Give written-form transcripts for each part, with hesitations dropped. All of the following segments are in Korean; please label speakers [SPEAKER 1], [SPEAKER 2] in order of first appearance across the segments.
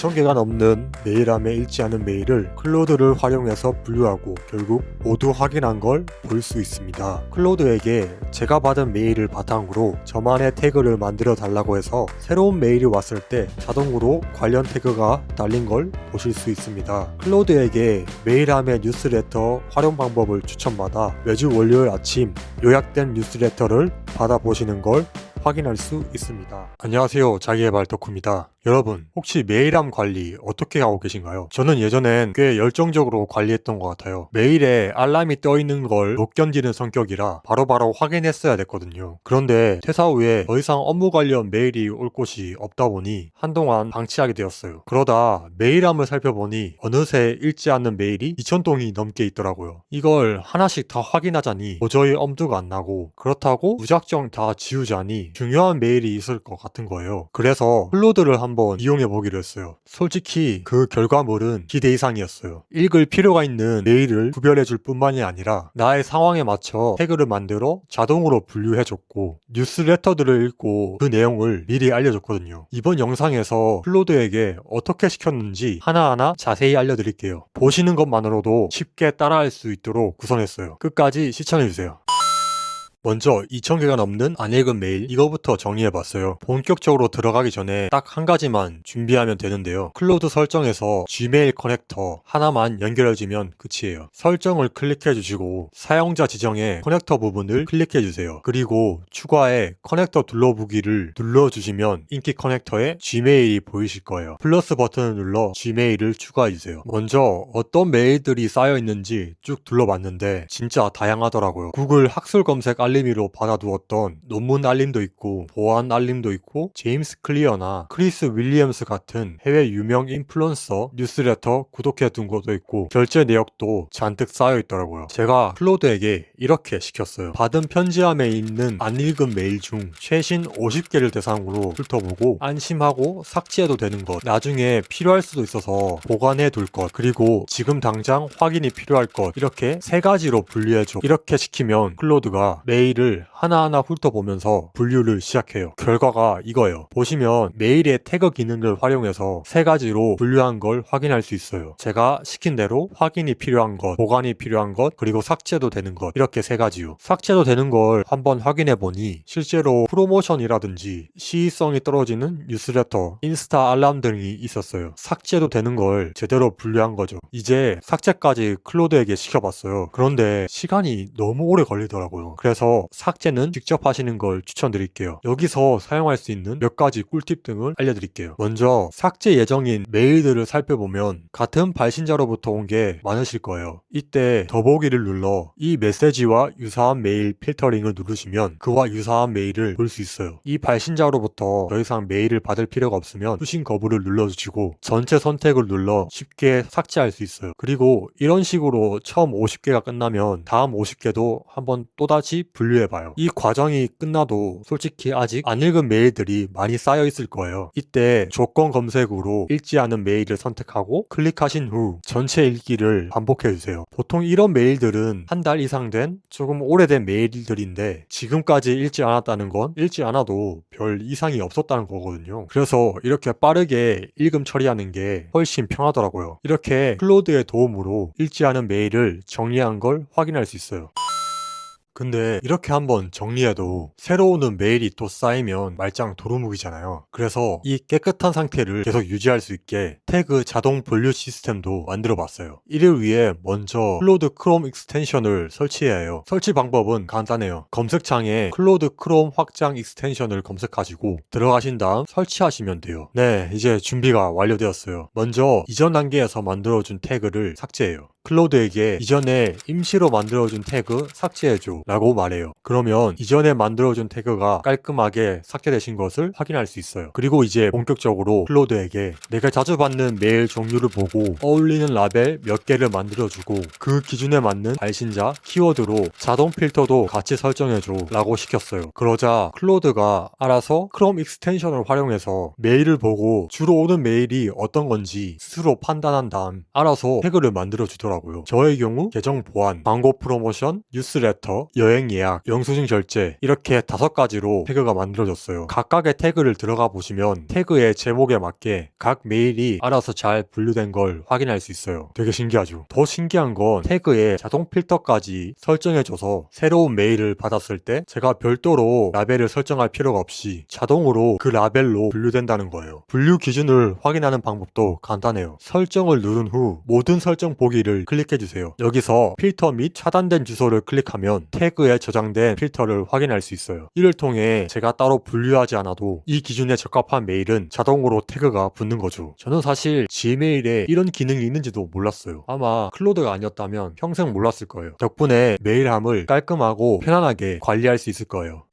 [SPEAKER 1] 2000개가 넘는 메일함에 읽지 않은 메일을 클로드를 활용해서 분류하고 결국 모두 확인한 걸 볼 수 있습니다. 클로드에게 제가 받은 메일을 바탕으로 저만의 태그를 만들어 달라고 해서 새로운 메일이 왔을 때 자동으로 관련 태그가 달린 걸 보실 수 있습니다. 클로드에게 메일함의 뉴스레터 활용 방법을 추천받아 매주 월요일 아침 요약된 뉴스레터를 받아보시는 걸 확인할 수 있습니다. 안녕하세요, 자기개발 덕후입니다. 여러분, 혹시 메일함 관리 어떻게 하고 계신가요? 저는 예전엔 꽤 열정적으로 관리했던 것 같아요. 메일에 알람이 떠있는 걸 못 견디는 성격이라 바로바로 확인했어야 됐거든요. 그런데 퇴사 후에 더 이상 업무 관련 메일이 올 곳이 없다 보니 한동안 방치하게 되었어요. 그러다 메일함을 살펴보니 어느새 읽지 않는 메일이 2000통이 넘게 있더라고요. 이걸 하나씩 다 확인하자니 도저히 엄두가 안 나고, 그렇다고 무작정 다 지우자니 중요한 메일이 있을 것 같은 거예요. 그래서 클로드를 한번 이용해 보기로 했어요. 솔직히 그 결과물은 기대 이상이었어요. 읽을 필요가 있는 메일을 구별해 줄 뿐만이 아니라 나의 상황에 맞춰 태그를 만들어 자동으로 분류해줬고, 뉴스레터들을 읽고 그 내용을 미리 알려줬거든요. 이번 영상에서 클로드에게 어떻게 시켰는지 하나하나 자세히 알려드릴게요. 보시는 것만으로도 쉽게 따라할 수 있도록 구성했어요. 끝까지 시청해주세요. 먼저 2000개가 넘는 안 읽은 메일, 이거부터 정리해봤어요. 본격적으로 들어가기 전에 딱 한 가지만 준비하면 되는데요. 클로드 설정에서 Gmail 커넥터 하나만 연결해주면 끝이에요. 설정을 클릭해주시고 사용자 지정에 커넥터 부분을 클릭해주세요. 그리고 추가에 커넥터 둘러보기를 눌러주시면 인기 커넥터에 Gmail이 보이실 거예요. 플러스 버튼을 눌러 Gmail을 추가해주세요. 먼저 어떤 메일들이 쌓여있는지 쭉 둘러봤는데 진짜 다양하더라고요. 구글 학술 검색 알림으로 받아두었던 논문 알림도 있고, 보안 알림도 있고, 제임스 클리어나 크리스 윌리엄스 같은 해외 유명 인플루언서 뉴스레터 구독해둔 것도 있고, 결제 내역도 잔뜩 쌓여있더라고요. 제가 클로드에게 이렇게 시켰어요. 받은 편지함에 있는 안 읽은 메일 중 최신 50개를 대상으로 훑어보고 안심하고 삭제해도 되는 것, 나중에 필요할 수도 있어서 보관해둘 것, 그리고 지금 당장 확인이 필요할 것, 이렇게 세 가지로 분류해줘. 이렇게 시키면 클로드가 메일을 하나하나 훑어보면서 분류를 시작해요. 결과가 이거예요. 보시면 메일의 태그 기능을 활용해서 세 가지로 분류한 걸 확인할 수 있어요. 제가 시킨 대로 확인이 필요한 것, 보관이 필요한 것, 그리고 삭제도 되는 것, 이렇게 세 가지요. 삭제도 되는 걸 한번 확인해보니 실제로 프로모션이라든지 시의성이 떨어지는 뉴스레터, 인스타 알람 등이 있었어요. 삭제도 되는 걸 제대로 분류한 거죠. 이제 삭제까지 클로드에게 시켜봤어요. 그런데 시간이 너무 오래 걸리더라고요. 그래서 삭제는 직접 하시는 걸 추천드릴게요. 여기서 사용할 수 있는 몇 가지 꿀팁 등을 알려드릴게요. 먼저 삭제 예정인 메일들을 살펴보면 같은 발신자로부터 온 게 많으실 거예요. 이때 더보기를 눌러 이 메시지와 유사한 메일 필터링을 누르시면 그와 유사한 메일을 볼 수 있어요. 이 발신자로부터 더 이상 메일을 받을 필요가 없으면 수신 거부를 눌러주시고 전체 선택을 눌러 쉽게 삭제할 수 있어요. 그리고 이런 식으로 처음 50개가 끝나면 다음 50개도 한번 또다시 분류해봐요. 이 과정이 끝나도 솔직히 아직 안 읽은 메일들이 많이 쌓여 있을 거예요. 이때 조건 검색으로 읽지 않은 메일을 선택하고 클릭하신 후 전체 읽기를 반복해주세요. 보통 이런 메일들은 한 달 이상 된 조금 오래된 메일들인데 지금까지 읽지 않았다는 건 읽지 않아도 별 이상이 없었다는 거거든요. 그래서 이렇게 빠르게 읽음 처리하는 게 훨씬 편하더라고요. 이렇게 클로드의 도움으로 읽지 않은 메일을 정리한 걸 확인할 수 있어요. 근데 이렇게 한번 정리해도 새로 오는 메일이 또 쌓이면 말짱 도루묵이잖아요. 그래서 이 깨끗한 상태를 계속 유지할 수 있게 태그 자동 분류 시스템도 만들어 봤어요. 이를 위해 먼저 클로드 크롬 익스텐션을 설치해야 해요. 설치 방법은 간단해요. 검색창에 클로드 크롬 확장 익스텐션을 검색하시고 들어가신 다음 설치하시면 돼요. 네, 이제 준비가 완료되었어요. 먼저 이전 단계에서 만들어준 태그를 삭제해요. 클로드에게 이전에 임시로 만들어준 태그 삭제해줘 라고 말해요. 그러면 이전에 만들어준 태그가 깔끔하게 삭제되신 것을 확인할 수 있어요. 그리고 이제 본격적으로 클로드에게 내가 자주 받는 메일 종류를 보고 어울리는 라벨 몇 개를 만들어주고 그 기준에 맞는 발신자, 키워드로 자동 필터도 같이 설정해줘 라고 시켰어요. 그러자 클로드가 알아서 크롬 익스텐션을 활용해서 메일을 보고 주로 오는 메일이 어떤 건지 스스로 판단한 다음 알아서 태그를 만들어주더라고요. 저의 경우 계정 보안, 광고 프로모션, 뉴스레터, 여행 예약, 영수증 결제 이렇게 5가지로 태그가 만들어졌어요. 각각의 태그를 들어가 보시면 태그의 제목에 맞게 각 메일이 알아서 잘 분류된 걸 확인할 수 있어요. 되게 신기하죠. 더 신기한 건 태그에 자동 필터까지 설정해줘서 새로운 메일을 받았을 때 제가 별도로 라벨을 설정할 필요가 없이 자동으로 그 라벨로 분류된다는 거예요. 분류 기준을 확인하는 방법도 간단해요. 설정을 누른 후 모든 설정 보기를 클릭해주세요. 여기서 필터 및 차단된 주소를 클릭하면 태그에 저장된 필터를 확인할 수 있어요. 이를 통해 제가 따로 분류하지 않아도 이 기준에 적합한 메일은 자동으로 태그가 붙는 거죠. 저는 사실 지메일에 이런 기능이 있는지도 몰랐어요. 아마 클로드가 아니었다면 평생 몰랐을 거예요. 덕분에 메일함을 깔끔하고 편안하게 관리할 수 있을 거예요.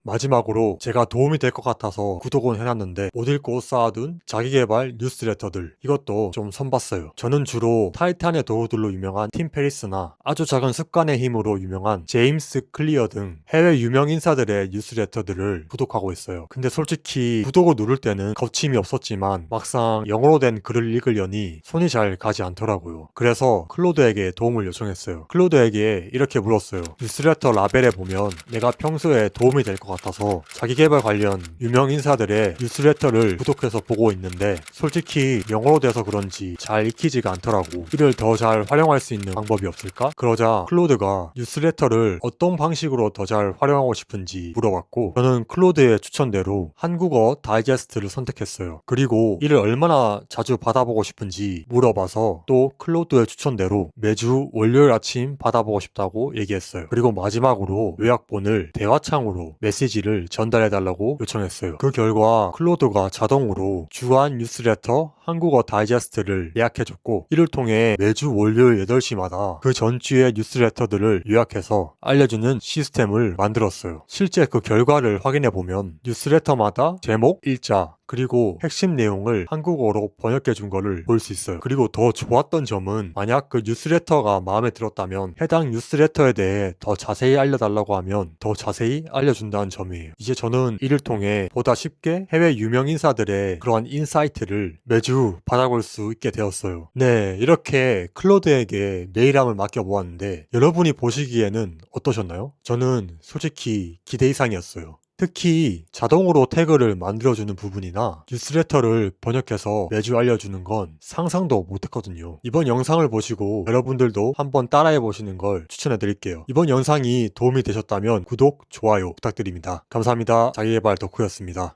[SPEAKER 1] 마지막으로 제가 도움이 될 것 같아서 구독은 해놨는데 못 읽고 쌓아둔 자기계발 뉴스레터들, 이것도 좀 선봤어요. 저는 주로 타이탄의 도구들로 유명한 팀 페리스나 아주 작은 습관의 힘으로 유명한 제임스 클리어 등 해외 유명 인사들의 뉴스레터들을 구독하고 있어요. 근데 솔직히 구독을 누를 때는 거침이 없었지만 막상 영어로 된 글을 읽으려니 손이 잘 가지 않더라고요. 그래서 클로드에게 도움을 요청했어요. 클로드에게 이렇게 물었어요. 뉴스레터 라벨에 보면 내가 평소에 도움이 될 것 같아서 자기계발 관련 유명 인사들의 뉴스레터를 구독해서 보고 있는데 솔직히 영어로 돼서 그런지 잘 익히지가 않더라고. 이를 더 잘 활용할 수 있는 방법이 없을까? 그러자 클로드가 뉴스레터를 어떤 방식으로 더 잘 활용하고 싶은지 물어봤고, 저는 클로드의 추천대로 한국어 다이제스트를 선택했어요. 그리고 이를 얼마나 자주 받아보고 싶은지 물어봐서 또 클로드의 추천대로 매주 월요일 아침 받아보고 싶다고 얘기했어요. 그리고 마지막으로 요약본을 대화창으로 메시지를 전달해달라고 요청했어요. 그 결과 클로드가 자동으로 주간 뉴스레터 한국어 다이제스트를 예약해줬고, 이를 통해 매주 월요일 8시마다 그 전주의 뉴스레터들을 요약해서 알려주는 시스템을 만들었어요. 실제 그 결과를 확인해보면 뉴스레터마다 제목, 일자, 그리고 핵심 내용을 한국어로 번역해 준 거를 볼 수 있어요. 그리고 더 좋았던 점은 만약 그 뉴스레터가 마음에 들었다면 해당 뉴스레터에 대해 더 자세히 알려달라고 하면 더 자세히 알려준다는 점이에요. 이제 저는 이를 통해 보다 쉽게 해외 유명 인사들의 그러한 인사이트를 매주 받아볼 수 있게 되었어요. 네, 이렇게 클로드에게 메일함을 맡겨보았는데 여러분이 보시기에는 어떠셨나요? 저는 솔직히 기대 이상이었어요. 특히 자동으로 태그를 만들어주는 부분이나 뉴스레터를 번역해서 매주 알려주는 건 상상도 못했거든요. 이번 영상을 보시고 여러분들도 한번 따라해보시는 걸 추천해드릴게요. 이번 영상이 도움이 되셨다면 구독, 좋아요 부탁드립니다. 감사합니다. 자기계발 덕후였습니다.